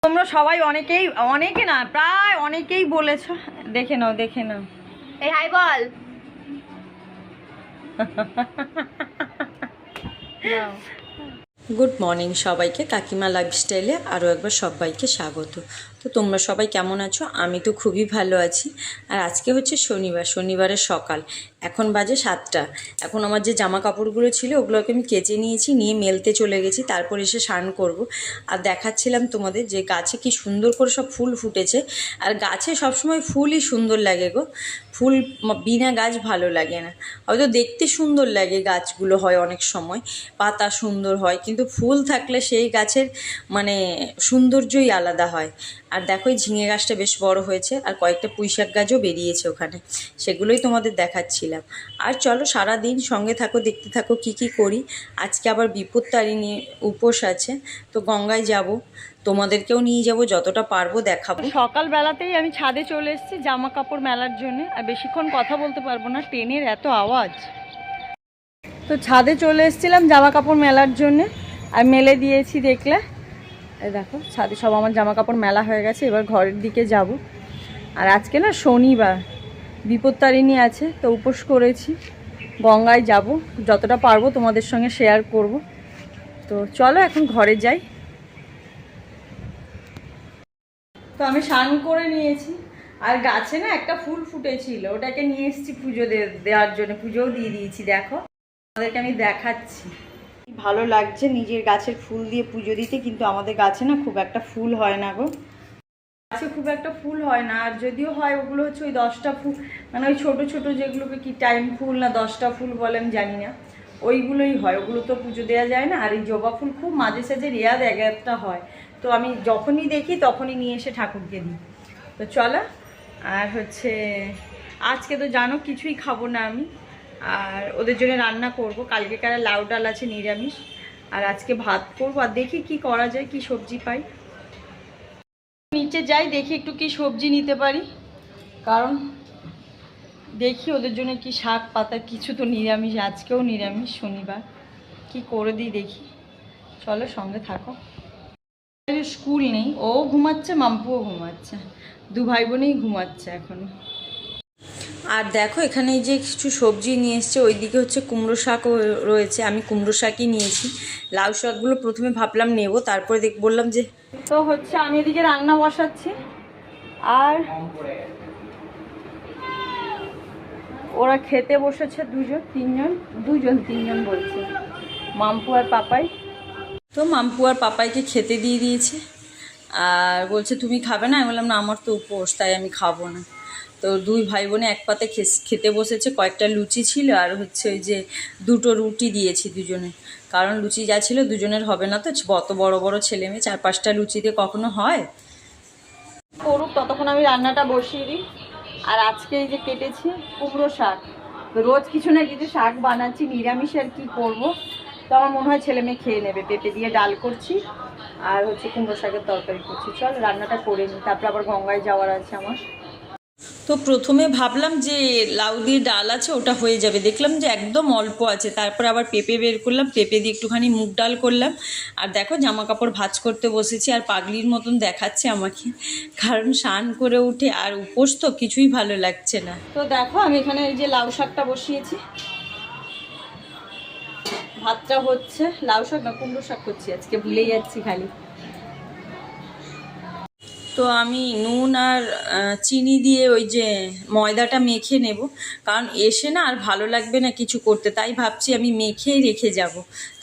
তোমরা সবাই অনেকে না প্রায় অনেকেই বলেছো, দেখে নাও এই হাই বল। গুড মর্নিং সবাইকে, কাকিমা লাইফস্টাইলে আরও একবার সবাইকে স্বাগত। তো তোমরা সবাই কেমন আছো? আমি তো খুবই ভালো আছি। আর আজকে হচ্ছে শনিবারের সকাল, এখন বাজে 7টা। এখন আমার যে জামা কাপড়গুলো ছিল ওগুলোকে আমি কেচে নিয়েছি, নিয়ে মেলতে চলে গেছি, তারপর এসে স্নান করব। আর দেখাচ্ছিলাম তোমাদের যে গাছে কি সুন্দর করে সব ফুল ফুটেছে। আর গাছে সবসময় ফুলই সুন্দর লাগে গো, ফুল বিনা গাছ ভালো লাগে না। হয়তো দেখতে সুন্দর লাগে গাছগুলো, হয় অনেক সময় পাতা সুন্দর হয়, কিন্তু ফুল থাকলে সেই গাছের মানে সৌন্দর্যই আলাদা হয়। আর দেখো এই ঝিঙে গাছটা বেশ বড় হয়েছে, আর কয়েকটা পুঁইশাক গাছও বেরিয়েছে ওখানে, সেগুলোই তোমাদের দেখাচ্ছিলাম। আর চলো সারাদিন সঙ্গে থাকো, দেখতে থাকো কি করি। আজকে আবার বিপত্তারিণী উপোস আছে, তো গঙ্গায় যাব, তোমাদেরকেও নিয়ে যাব, যতটা পারবো দেখাবো। সকালবেলাতেই আমি ছাদে চলে এসেছি জামা কাপড় মেলার জন্য। আর বেশিক্ষণ কথা বলতে পারবো না, ট্রেনের এত আওয়াজ। তো ছাদে চলে এসেছিলাম জামা কাপড় মেলার জন্যে, আর মেলে দিয়েছি দেখলে। এই দেখো ছাদে সব আমার জামা কাপড় মেলা হয়ে গেছে, এবার ঘরের দিকে যাব। আর আজকে না শনিবার, বিপত্তারিণী আছে, তো উপোস করেছি, গঙ্গায় যাব, যতটা পারবো তোমাদের সঙ্গে শেয়ার করব। তো চলো এখন ঘরে যাই। তো আমি স্নান করে নিয়েছি, আর গাছে না একটা ফুল ফুটেছিল, ওটাকে নিয়ে এসেছি পুজো দেওয়ার জন্য, পুজোও দিয়ে দিয়েছি। দেখো আমাদেরকে আমি দেখাচ্ছি, ভালো লাগছে নিজের গাছের ফুল দিয়ে পুজো দিতে। কিন্তু আমাদের গাছে না খুব একটা ফুল হয় না গো, গাছে খুব একটা ফুল হয় না। আর যদিও হয় ওগুলো হচ্ছে ওই 10টা ফুল, মানে ওই ছোট ছোট যেগুলোকে কি টাইম ফুল না 10টা ফুল বলে আমি জানি না, ওইগুলোই হয়, ওগুলো তো পুজো দেওয়া যায় না। আর এই জবা ফুল খুব মাঝে সাঝে রেয়ার এক একটা হয়, তো আমি যখনই দেখি তখনই নিয়ে এসে ঠাকুরকে দিই। তো চলো, আর হচ্ছে আজকে তো জানো কিছুই খাবো না আমি, আর ওদের জন্য রান্না করব। কালকে কারা লাউ ডাল আছে নিরামিষ, আর আজকে ভাত করবো। আর দেখি কি করা যায়, কি সবজি পাই। নিচে যাই, দেখি একটু কি সবজি নিতে পারি, কারণ দেখি ওদের জন্য কি শাক পাতা কিছু তো নিরামিষ, আজকেও নিরামিষ শনিবার, কি করে দিই দেখি। চলো সঙ্গে থাকো। স্কুল নেই, ও ঘুমাচ্ছে, মাম্পুও ঘুমাচ্ছে, দু ভাই বোনেই ঘুমাচ্ছে এখন। আর দেখো এখানে যে কিছু সবজি নিয়ে এসছে, ওইদিকে হচ্ছে কুমড়ো শাকও রয়েছে, আমি কুমড়ো শাকই নিয়েছি। লাউ শাকগুলো প্রথমে ভাবলাম নেব, তারপরে বললাম যে তো হচ্ছে আমি এদিকে রান্না বসাচ্ছি, আর ওরা খেতে বসেছে দুজন তিনজন বলছে, মাম্পু আর পাপাই। তো মাম্পু আর পাপাইকে খেতে দিয়ে দিয়েছে, আর বলছে তুমি খাবে না? আমি বললাম না, আমার তো উপোস, তাই আমি খাবো না। তো দুই ভাই বোনে এক পাতে খেতে বসেছে। কয়েকটা লুচি ছিল, আর হচ্ছে ওই যে 2টো রুটি দিয়েছি দুজনে, কারণ লুচি যা ছিল দুজনের হবে না, তো অত বড় বড় ছেলে মেয়ে 4-5টা লুচিতে কখনো হয়। করুক, ততক্ষণ আমি রান্নাটা বসিয়ে দিই। আর আজকে এই যে কেটেছি কুমড়ো শাক, রোজ কিছু না কিছু শাক বানাচ্ছি নিরামিষ, আর কি করব। তো আমার মনে হয় ছেলে মেয়ে খেয়ে নেবে। পেঁপে দিয়ে ডাল করছি, আর হচ্ছে কুমড়ো শাকের তরকারি করছি। চল রান্নাটা করে নিই, তারপর আবার গঙ্গায় যাওয়ার আছে আমার। তো প্রথমে ভাবলাম যে লাউ দিয়ে ডাল আছে, ওটা হয়ে যাবে, দেখলাম যে একদম অল্প আছে। তারপর আবার পেঁপে বের করলাম, পেঁপে দিয়ে একটুখানি মুগ ডাল করলাম। আর দেখো জামা কাপড় ভাঁজ করতে বসেছি, আর পাগলির মতন দেখাচ্ছে আমাকে, কারণ স্নান করে উঠে আর উপোস তো কিছুই ভালো লাগছে না। তো দেখো আমি এখানে এই যে লাউ শাকটা বসিয়েছি, ভাতটা হচ্ছে। লাউ শাক না কুমড়ো শাক করছি আজকে, ভুলে যাচ্ছি খালি। তো আমি নুন আর চিনি দিয়ে ওই যে ময়দাটা মেখে নেব, কারণ এসে না আর ভালো লাগবে না কিছু করতে, তাই ভাবছি আমি মেখেই রেখে যাব,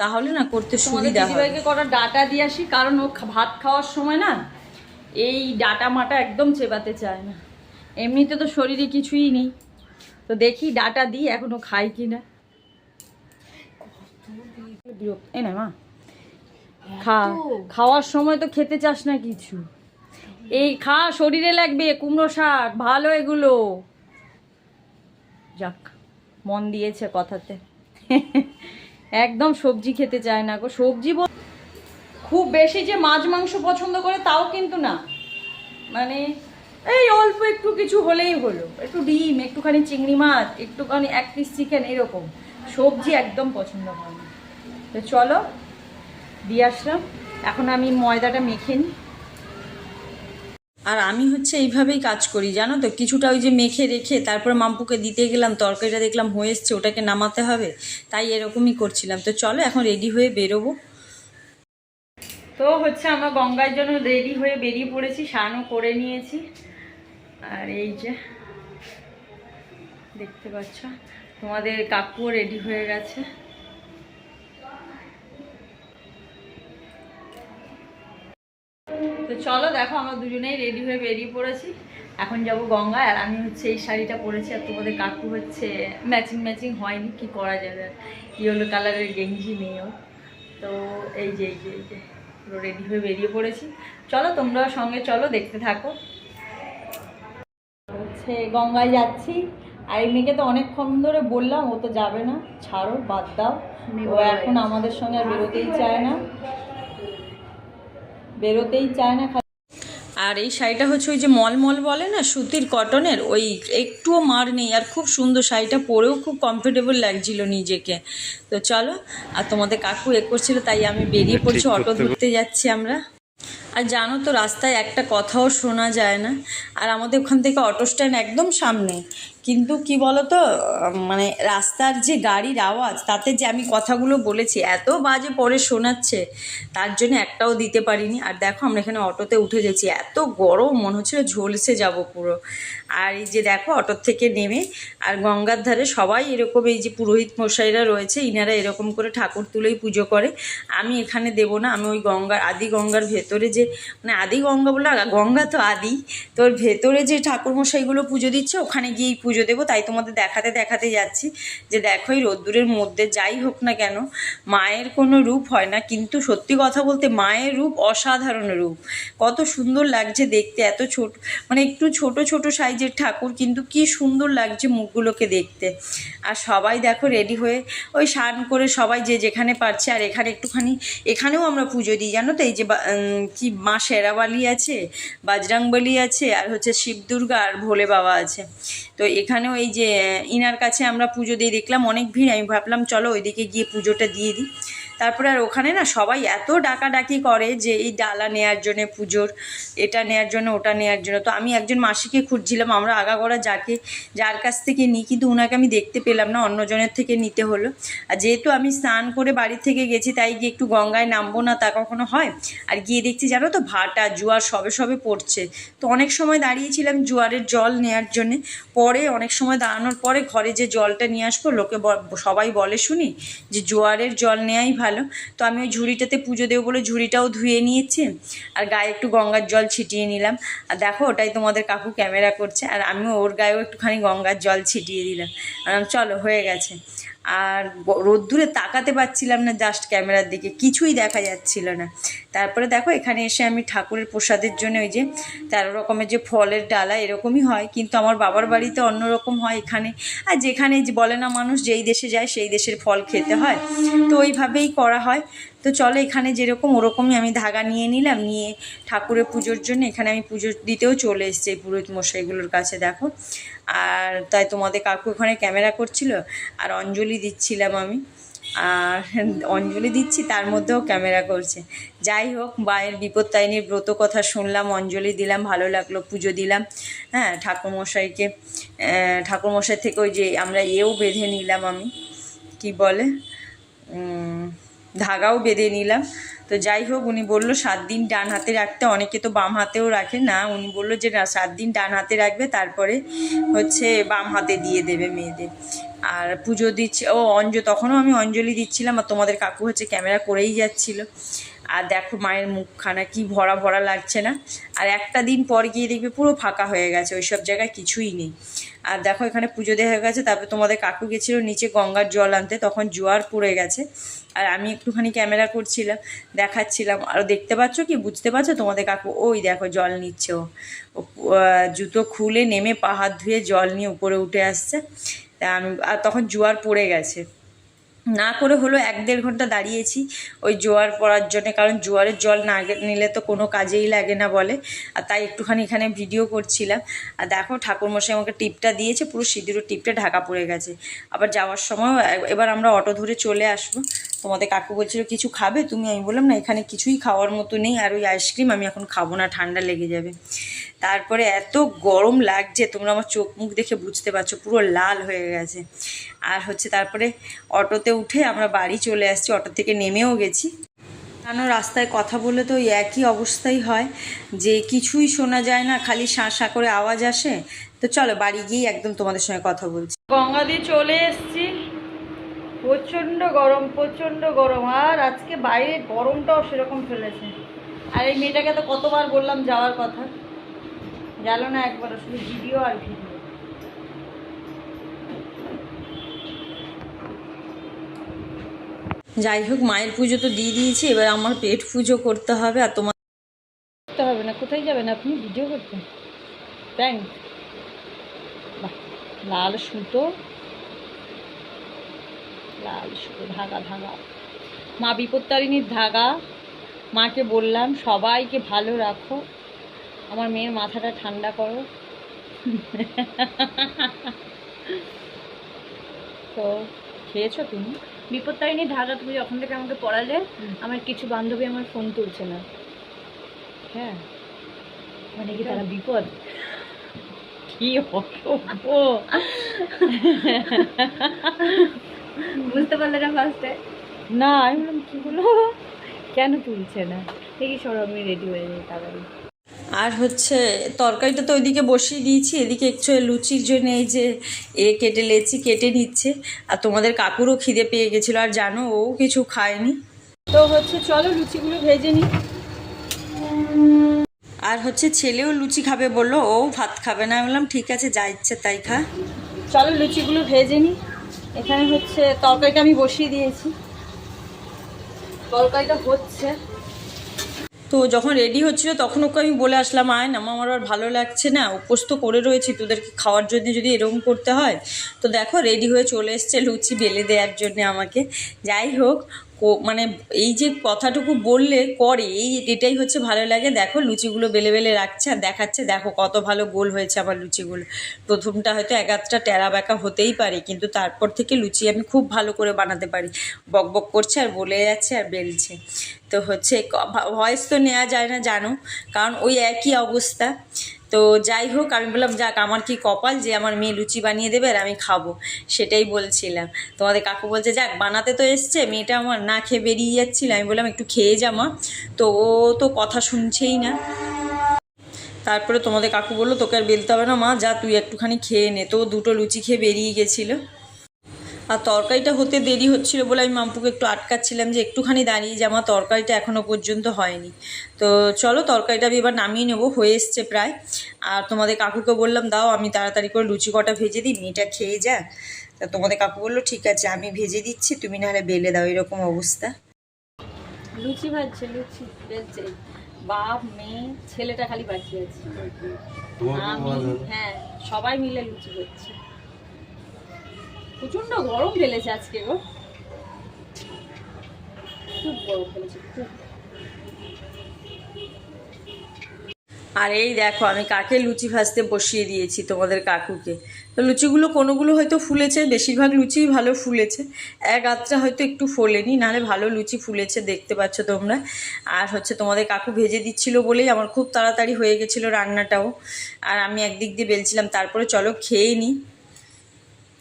তাহলে না করতে সুবিধা হবে। দিদিভাইকে কটা ডাটা দিয়ে আসি, কারণ ও ভাত খাওয়ার সময় না এই ডাটা মাটা একদম চেবাতে চায় না। এমনিতে তো শরীরে কিছুই নেই, তো দেখি ডাটা দিই এখনো খাই কিনা। এই না মা, খাওয়ার সময় তো খেতে চাস না কিছু, এই খা, শরীরে লাগবে। কুমড়ো শাক ভালো এগুলো। যাক, মন দিয়েছে কথাতে। একদম সবজি খেতে চায় না গো। সবজি খুব বেশি যে মাছ মাংস পছন্দ করে তাও কিন্তু না, মানে এই অল্প একটু কিছু হলেই হলো, একটু ডিম, একটুখানি চিংড়ি মাছ, একটুখানি 1 পিস চিকেন, এরকম। সবজি একদম পছন্দ করে না। তো চলো দিয়ে আসলাম, এখন আমি ময়দাটা মেখে নিই। আর আমি হচ্ছে এইভাবেই কাজ করি জানো তো, কিছুটা ওই যে মেখে রেখে তারপরে মাম্পুকে দিতে গেলাম, তরকারিটা দেখলাম হয়ে এসছে, ওটাকে নামাতে হবে, তাই এরকমই করছিলাম। তো চলো এখন রেডি হয়ে বেরোবো। তো হচ্ছে আমরা গঙ্গার জন্য রেডি হয়ে বেরিয়ে পড়েছি, স্নানও করে নিয়েছি। আর এই যে দেখতে পাচ্ছ তোমাদের কাকুও রেডি হয়ে গেছে। তো চলো দেখো আমরা দুজনেই রেডি হয়ে বেরিয়ে পড়েছি, এখন যাব গঙ্গায়। আর আমি হচ্ছে এই শাড়িটা পরেছি, আর তোমাদের কাকু হচ্ছে ম্যাচিং ম্যাচিং হয়নি, কি করা যাবে, ইয়েলো কালারের গেঞ্জি নেও। তো এই যে পুরো রেডি হয়ে বেরিয়ে পড়েছি। চলো তোমরা সঙ্গে চলো, দেখতে থাকো। হচ্ছে গঙ্গায় যাচ্ছি, আর এই মেয়েকে তো অনেকক্ষণ ধরে বললাম, ও তো যাবে না, ছাড়ো বাদ দাও, ও এখন আমাদের সঙ্গে আর বেরোতেই চায় না। আর এই শাড়িটা হচ্ছে ওই যে মলমল বলে না, সুতির কটনের, ওই একটুও মার নেই, আর খুব সুন্দর শাড়িটা পরেও খুব কমফোর্টেবল লাগছিল নিজেকে। তো চলো, আর তোমাদের কাকু করছিল, তাই আমি বেরিয়ে পড়ছি, অটো ধরতে যাচ্ছি আমরা। আর জানো তো রাস্তায় একটা কথাও শোনা যায় না, আর আমাদের ওখান থেকে অটো স্ট্যান্ড একদম সামনে, কিন্তু কি বলো তো, মানে রাস্তার যে গাড়ির আওয়াজ, তাতে যে আমি কথাগুলো বলেছি এত বাজে পরে শোনাচ্ছে, তার জন্য একটাও দিতে পারিনি। আর দেখো আমরা এখানে অটোতে উঠে গেছি, এত গরম মনে হচ্ছিল ঝলসে যাব পুরো। আর এই যে দেখো অটোর থেকে নেমে, আর গঙ্গার ধারে সবাই এরকম, এই যে পুরোহিত মশাইরা রয়েছে, ইনারা এরকম করে ঠাকুর তুলেই পুজো করে। আমি এখানে দেবো না, আমি ওই গঙ্গার, আদি গঙ্গার ভেতরে যে, মানে আদি গঙ্গা বলে, গঙ্গা তো আদি, তোর ভেতরে যে ঠাকুর মশাইগুলো পুজো দিচ্ছে ওখানে গিয়েই পুজো দেবো। তাই তোমাদের দেখাতে দেখাতে যাচ্ছি যে দেখো এই রোদ্দুরের মধ্যে যাই হোক না কেন, মায়ের কোনো রূপ হয় না, কিন্তু সত্যি কথা বলতে মায়ের রূপ অসাধারণ রূপ, কত সুন্দর লাগছে দেখতে, এত ছোট, মানে একটু ছোট ছোট সাইজের ঠাকুর, কিন্তু কি সুন্দর লাগছে মুখগুলোকে দেখতে। আর সবাই দেখো রেডি হয়ে ওই স্নান করে সবাই যে যেখানে পারছে, আর এখানে একটুখানি, এখানেও আমরা পুজো দিই জানো তো, এই যে কি মা শেরাবালি আছে, বাজরাংবলী আছে, আর হচ্ছে শিব দুর্গা আর ভোলে বাবা আছে। তো এখানেও এই যে ইনার কাছে আমরা পুজো দিয়ে দেখলাম অনেক ভিড়, আমি ভাবলাম চলো ওইদিকে গিয়ে পুজোটা দিয়ে দিই। তারপরে আর ওখানে না সবাই এত ডাকাডাকি করে যে এই ডালা নেয়ার জন্য, পুজোর এটা নেয়ার জন্য, ওটা নেয়ার জন্য। তো আমি একজন মাসিকে খুঁজছিলাম, আমরা আগাগোড়া যার কাছ থেকে নিই, কিন্তু ওনাকে আমি দেখতে পেলাম না, অন্যজনের থেকে নিতে হলো। আর যেহেতু আমি স্নান করে বাড়ি থেকে গেছি, তাই গিয়ে একটু গঙ্গায় নামবো না তা কখনো হয়। আর গিয়ে দেখছি জানো তো ভাটা জোয়ার সবে সবে পড়ছে, তো অনেক সময় দাঁড়িয়েছিলাম জোয়ারের জল নেয়ার জন্যে। পরে অনেক সময় দাঁড়ানোর পরে ঘরে যে জলটা নিয়ে আসবো, লোকে সবাই বলে শুনি যে জোয়ারের জল নেওয়াই ভালো। তো আমি ওই ঝুড়িটাতে পুজো দেবো বলে ঝুড়িটাও ধুয়ে নিয়েছি, আর গায়ে একটু গঙ্গার জল ছিটিয়ে নিলাম। আর দেখো ওটাই তোমাদের কাকু ক্যামেরা করছে, আর আমিও ওর গায়েও একটুখানি গঙ্গার জল ছিটিয়ে দিলাম। চলো হয়ে গেছে। আর রোদ্দুরে তাকাতে পারছিলাম না, জাস্ট ক্যামেরার দিকে কিছুই দেখা যাচ্ছিল না। তারপরে দেখো এখানে এসে আমি ঠাকুরের প্রসাদের জন্য ওই যে 13 রকমের যে ফলের ডালা, এরকমই হয়, কিন্তু আমার বাবার বাড়িতে অন্যরকম হয় এখানে। আর যেখানে বলে না মানুষ যেই দেশে যায় সেই দেশের ফল খেতে হয়, তো ওইভাবেই করা হয়। তো চলো এখানে যেরকম ওরকমই আমি ধাগা নিয়ে নিলাম, নিয়ে ঠাকুরের পুজোর জন্য এখানে আমি পুজো দিতেও চলে এসেছি এই পুরোহিত মশাইগুলোর কাছে দেখো। আর তাই তোমাদের কাকু ওখানে ক্যামেরা করছিল, আর অঞ্জলি দিচ্ছিলাম আমি, আর অঞ্জলি দিচ্ছি তার মধ্যেও ক্যামেরা করছে। যাই হোক, মায়ের বিপত্তারিণীর ব্রত কথা শুনলাম, অঞ্জলি দিলাম, ভালো লাগলো, পুজো দিলাম। হ্যাঁ, ঠাকুরমশাই থেকে ওই যে আমরা বেঁধে নিলাম, আমি কি বলে ধাগাও বেঁধে নিলাম। তো যাই হোক, উনি বললো 7 দিন ডান হাতে রাখতে, অনেকে তো বাম হাতেও রাখে না, উনি বললো যে না 7 দিন ডান হাতে রাখবে, তারপরে হচ্ছে বাম হাতে দিয়ে দেবে মেয়েদের। আর পুজো দিচ্ছে তখনও আমি অঞ্জলি দিচ্ছিলাম, আর তোমাদের কাকু হচ্ছে ক্যামেরা করেই যাচ্ছিলো। আর দেখো মায়ের মুখখানা কি ভরা ভরা লাগছে না, আর একটা দিন পর গিয়ে দেখবে পুরো ফাঁকা হয়ে গেছে, ওই সব জায়গায় কিছুই নেই। আর দেখো এখানে পুজো দেওয়া হয়ে গেছে, তারপরে তোমাদের কাকু গেছিলো নিচে গঙ্গার জল আনতে, তখন জোয়ার পড়ে গেছে, আর আমি একটুখানি ক্যামেরা করছিলাম, দেখাচ্ছিলাম। আর দেখতে পাচ্ছ কি, বুঝতে পারছো তোমাদের কাকু, ওই দেখো জল নিচ্ছে, ও জুতো খুলে নেমে পা হাত ধুয়ে জল নিয়ে উপরে উঠে আসছে। তা আমি, আর তখন জোয়ার পড়ে গেছে, না করে হলো 1-1.5 ঘন্টা দাঁড়িয়েছি ওই জোয়ার পড়ার জন্য, কারণ জোয়ারের জল না নিলে তো কোনো কাজেই লাগে না বলে। আর তাই একটুখানি এখানে ভিডিও করছিলাম। আর দেখো ঠাকুরমশাই আমাকে টিপটা দিয়েছে, পুরো সিঁদুরের টিপটা ঢাকা পড়ে গেছে। আবার যাওয়ার সময় এবার আমরা অটো ধরে চলে আসবো। তোমাদের কাকু বলছিল কিছু খাবে তুমি, আমি বললাম না এখানে কিছুই খাওয়ার মতো নেই, আর ওই আইসক্রিম আমি এখন খাবো না, ঠান্ডা লেগে যাবে। তারপরে এত গরম লাগছে, তোমরা আমার চোখ মুখ দেখে বুঝতে পারছো, পুরো লাল হয়ে গেছে। আর হচ্ছে তারপরে অটোতে উঠে আমরা বাড়ি চলে আসছি, অটো থেকে নেমেও গেছি। কেন রাস্তায় কথা বলে তো ওই একই অবস্থাই হয়, যে কিছুই শোনা যায় না, খালি শাঁ শাঁ করে আওয়াজ আসে। তো চলো বাড়ি গিয়ে একদম তোমাদের সঙ্গে কথা বলছি। গঙ্গা দিয়ে চলে এসছি, প্রচণ্ড গরম, প্রচণ্ড গরম। আর আজকে বাইরে গরমটাও সেরকম ফেলেছে। আর এই মেয়েটাকে তো কতবার বললাম যাওয়ার কথা, গেল না একবার, শুধু ভিডিও আর ভিডিও। যাই হোক, মায়ের পুজো তো দিয়ে দিয়েছি, এবার আমার পেট পুজো করতে হবে। আর তোমার করতে হবে না, কোথায় যাবেন আপনি ভিডিও করতে? থ্যাংক। বাহ, লাল সুতো, লাল সুতো, ধাগা ধাগা, মা বিপত্তারিণীর ধাগা। মাকে বললাম সবাইকে ভালো রাখো, আমার মেয়ের মাথাটা ঠান্ডা করো। তো খেয়েছো তুমি? বিপত্তারিণীর ধাগা তুমি যখন থেকে আমাকে পড়ালে, আমার কিছু বান্ধবী আমার ফোন তুলছে না। হ্যাঁ, মানে কি তারা বিপদ? কি অসভ্য। বুঝতে পারলে না ফার্স্টে? না, আমি বললাম কি হলো, কেন তুলছে না? দেখি সরো, আমি রেডি হয়ে যাই তাড়াতাড়ি। আর হচ্ছে তরকারিটা তো ওইদিকে বসিয়ে দিয়েছি, এদিকে একটু লুচির জন্য এই যে লেচি কেটে নিচ্ছে। আর তোমাদের কাকুরও খিদে পেয়ে গেছিলো, আর জানো ও কিছু খায়নি। তো হচ্ছে চলো লুচিগুলো ভেজে নিই। আর হচ্ছে ছেলেও লুচি খাবে বললো, ও ভাত খাবে না। আমি বললাম ঠিক আছে, যা ইচ্ছে তাই খা। চলো লুচিগুলো ভেজে নিই। এখানে হচ্ছে তরকারিটা আমি বসিয়ে দিয়েছি, তরকারিটা হচ্ছে। তো যখন রেডি হচ্ছিলো তখন ওকে আমি বলে আসলাম, আয় না, আমার আর ভালো লাগছে না, উপোস তো করে রয়েছি, তোদেরকে খাওয়ার জন্য যদি এরকম করতে হয়। তো দেখো রেডি হয়ে চলে এসছে লুচি বেলে দেওয়ার জন্য আমাকে। যাই হোক, মানে এই যে কথাটুকু বললে করে, এটাই হচ্ছে ভালো লাগে। দেখো লুচিগুলো বেলে বেলে রাখছে আর দেখাচ্ছে, দেখো কত ভালো গোল হয়েছে আমার লুচিগুলো। প্রথমটা হয়তো এক আধটা টেরা বেঁকা হতেই পারে, কিন্তু তারপর থেকে লুচি আমি খুব ভালো করে বানাতে পারি। বক বক করছে আর বলে যাচ্ছে আর বেলছে। তো হচ্ছে ভয়েস তো নেওয়া যায় না জানো, কারণ ওই একই অবস্থা। তো যাই হোক, আমি বললাম যাক, আমার কি কপাল যে আমার মেয়ে লুচি বানিয়ে দেবে আর আমি খাবো, সেটাই বলছিলাম। তোমাদের কাকু বলছে যাক, বানাতে তো এসছে, মেয়েটা আমার না খেয়ে বেরিয়ে যাচ্ছিল। আমি বললাম একটু খেয়ে যা মা, তো ও তো কথা শুনছেই না। তারপরে তোমাদের কাকু বললো তোকে আর বেলতে হবে না মা, যা তুই একটুখানি খেয়ে নে। তো 2টো লুচি খেয়ে বেরিয়ে গেছিলো। আর তরকারিটা হতে দেরি হচ্ছিলো বলে আমি মাম্পুকে একটু আটকাচ্ছিলাম যে একটুখানি দাঁড়িয়ে যা মা, তরকারিটা এখনও পর্যন্ত হয়নি। তো চলো তরকারিটা আমি এবার নামিয়ে নেবো, হয়ে এসছে প্রায়। আর তোমাদের কাকুকে বললাম দাও আমি তাড়াতাড়ি করে লুচি কটা ভেজে দিই, মেয়েটা খেয়ে যা। তা তোমাদের কাকু বললো ঠিক আছে আমি ভেজে দিচ্ছি, তুমি নাহলে বেলে দাও। এরকম অবস্থা। লুচি ভাজছে, লুচি বেলছে, বাপ মেয়ে ছেলেটা খালি বাকি আছে। হ্যাঁ, সবাই মিলে লুচি করছে। প্রচন্ড গরম ফেলেছে আজকে গো, খুব গরম ফেলেছে খুব। আর এই দেখো আমি কাকে লুচি ভাজতে বসিয়ে দিয়েছি, তোমাদের কাকুকে। তো লুচিগুলো কোনোগুলো হয়তো ফুলেছে, বেশিরভাগ লুচিই ভালো ফুলেছে, এক আধটা হয়তো একটু ফোলেনি, নাহলে ভালো লুচি ফুলেছে, দেখতে পাচ্ছ তোমরা। আর হচ্ছে তোমাদের কাকু ভেজে দিচ্ছিলো বলেই আমার খুব তাড়াতাড়ি হয়ে গেছিলো রান্নাটাও। আর আমি একদিক দিয়ে বেলছিলাম। তারপরে চলো খেয়ে নিই।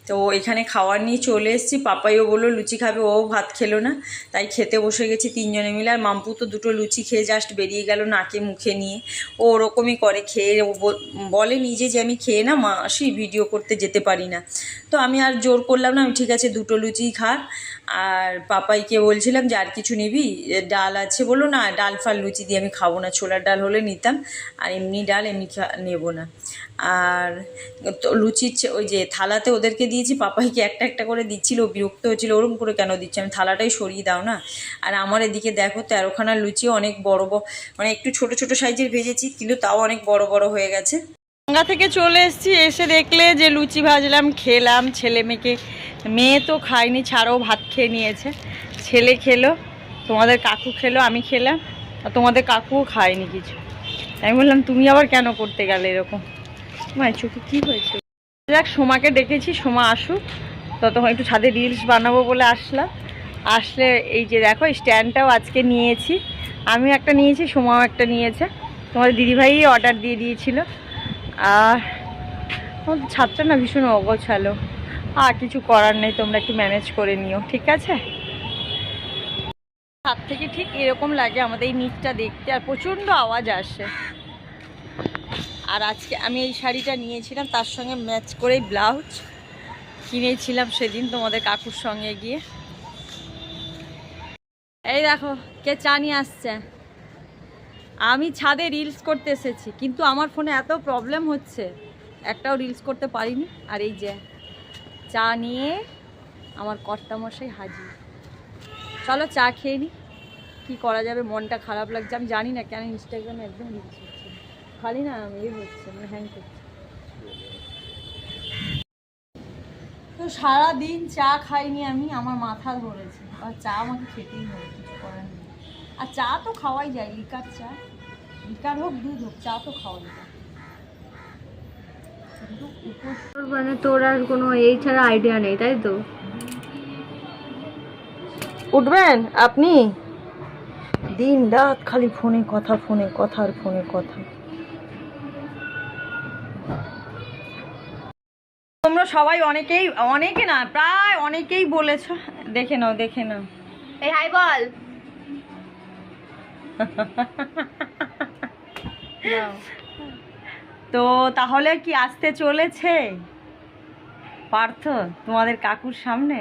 তো এখানে খাওয়ার নিয়ে চলে এসেছি, পাপাইও বললো লুচি খাবে, ও ভাত খেলো না, তাই খেতে বসে গেছি 3 জনে মিলে। আর মাম্পু তো 2টো লুচি খেয়ে জাস্ট বেরিয়ে গেল নাকে মুখে নিয়ে। ও ওরকমই করে, খেয়ে ও বলে নিজে যে আমি খেয়ে না মাসি ভিডিও করতে যেতে পারি না। তো আমি আর জোর করলাম না, আমি ঠিক আছে 2টো লুচিই খা। আর পাপাইকে বলছিলাম যে আর কিছু নিবি, ডাল আছে, বললো না ডাল ফাল লুচি দিয়ে আমি খাবো না, ছোলার ডাল হলে নিতাম, আর এমনি ডাল এমনি নেবো না। আর তো লুচির ওই যে থালাতে ওদেরকে দিয়েছি, পাপাইকে একটা একটা করে দিচ্ছিল, বিরক্ত হচ্ছিলো ওরকম করে কেন দিচ্ছে, আমি থালাটাই সরিয়ে দাও না। আর আমার এদিকে দেখো 13খানা লুচি, অনেক বড় মানে একটু ছোট ছোট সাইজের ভেজেছি, কিন্তু তাও অনেক বড় বড় হয়ে গেছে। গঙ্গা থেকে চলে এসেছি, এসে দেখলে যে লুচি ভাজলাম, খেলাম, ছেলে মেয়েকে মেয়ে তো খায়নি, ছাড়াও ভাত খেয়ে নিয়েছে। ছেলে খেলো, তোমাদের কাকু খেলো, আমি খেলাম, আর তোমাদের কাকুও খায়নি কিছু। আমি বললাম তুমি আবার কেন করতে গেলে এরকম? মায়ের চোখে কী হয়েছে? যাক, সোমাকে ডেকেছি, সোমা আসুক, ততক্ষণ একটু ছাদে রিলস বানাবো বলে আসলাম। আসলে এই যে দেখো, স্ট্যান্ডটাও আজকে নিয়েছি, আমিও একটা নিয়েছি, সোমাও একটা নিয়েছে। তোমাদের দিদিভাই অর্ডার দিয়ে দিয়েছিল। আর ছাদটা না ভীষণ অগোছালো, আর কিছু করার নেই, তোমরা একটু ম্যানেজ করে নিও, ঠিক আছে? ছাদ থেকে ঠিক এরকম লাগে আমাদের এই নিচটা দেখতে, আর প্রচণ্ড আওয়াজ আসে। আর আজকে আমি এই শাড়িটা নিয়েছিলাম, তার সঙ্গে ম্যাচ করেই ব্লাউজ কিনেছিলাম সেদিন তোমাদের কাকুর সঙ্গে গিয়ে। এই দেখো কে চা নিয়ে আসছে। আমি ছাদে রিলস করতে এসেছি, কিন্তু আমার ফোনে এত প্রবলেম হচ্ছে, একটাও রিলস করতে পারিনি। আর এই যে চা নিয়ে আমার কর্তামশাই হাজির। চলো চা খেয়ে নি, কী করা যাবে, মনটা খারাপ লাগছে। আমি জানি না কেন ইনস্টাগ্রামে একদম রিলস হচ্ছে, খালি না ইয়ে হচ্ছে, মানে হ্যাং করছে। তো সারাদিন চা খাইনি আমি, আমার মাথা ধরেছে, আর চা আমাকে খেতেই হবে, কিছু করার নেই। আর চা তো খাওয়াই যায়, লিকার চা, লিকার হোক দুধ হোক, চা তো খাওয়াই যায়। মানে তোর আর কোনো এই ছাড়া আইডিয়া নেই, তাই তো? উঠবেন আপনি? দিন রাত খালি ফোনে কথা, ফোনে কথা, আর ফোনে কথা। তোমরা সবাই অনেকে না, প্রায় অনেকেই বলেছো, দেখে নাও দেখে নাও। এই হাই বল। তো তাহলে কি আসতে চলেছে পার্থ তোমাদের কাকুর সামনে?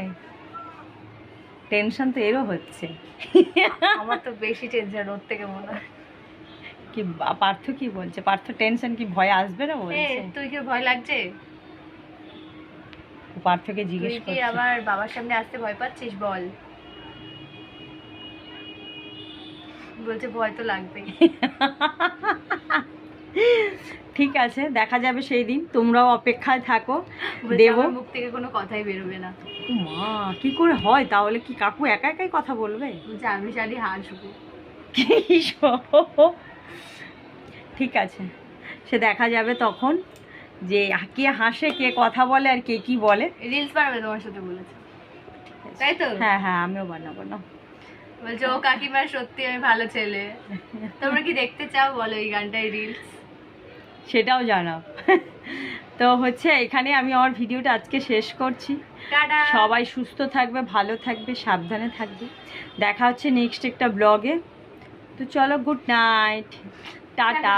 টেনশন তো এরও হচ্ছে। আমার তো বেশি টেনশন ওর থেকে মনে হয়। কি পার্থ কি বলছে? পার্থ টেনশন কি ভয় আসবে না বলছে? তুই কি ভয় লাগছে? পার্থকে জিজ্ঞেস তুই কি করছি। আবার বাবার সামনে আসতে ভয় পাচ্ছিস? বল। বলছে ভয় তো লাগবে। ঠিক আছে, দেখা যাবে সেই দিন, তোমরাও অপেক্ষায় থাকো। বলছে দেব। আমার মুখ থেকে কোনো কথাই বেরোবে না। মা কি করে হয় তাহলে? কি কাকু একা একাই কথা বলবে? বলছে আমি শালি হাসবো। ঠিক আছে, সে দেখা যাবে তখন, যে কে হাসে, কে কথা বলে, আর কে কি বলে। রিলস বানাবে তোমার সাথে বলেছে, তাই তো? হ্যাঁ হ্যাঁ, আমিও বানাবো না। বলছে ও কাকিমা সত্যি আমি ভালো ছেলে। তোমরা কি দেখতে চাও বলো এই গানটায় রিলস? সেটাও জানাও। তো হচ্ছে এখানে আমি আমার ভিডিওটা আজকে শেষ করছি। টাটা। সবাই সুস্থ থাকবে, ভালো থাকবে, সাবধানে থাকবে। দেখা হচ্ছে নেক্সট একটা ব্লগে। তো চলো, গুড নাইট, টাটা।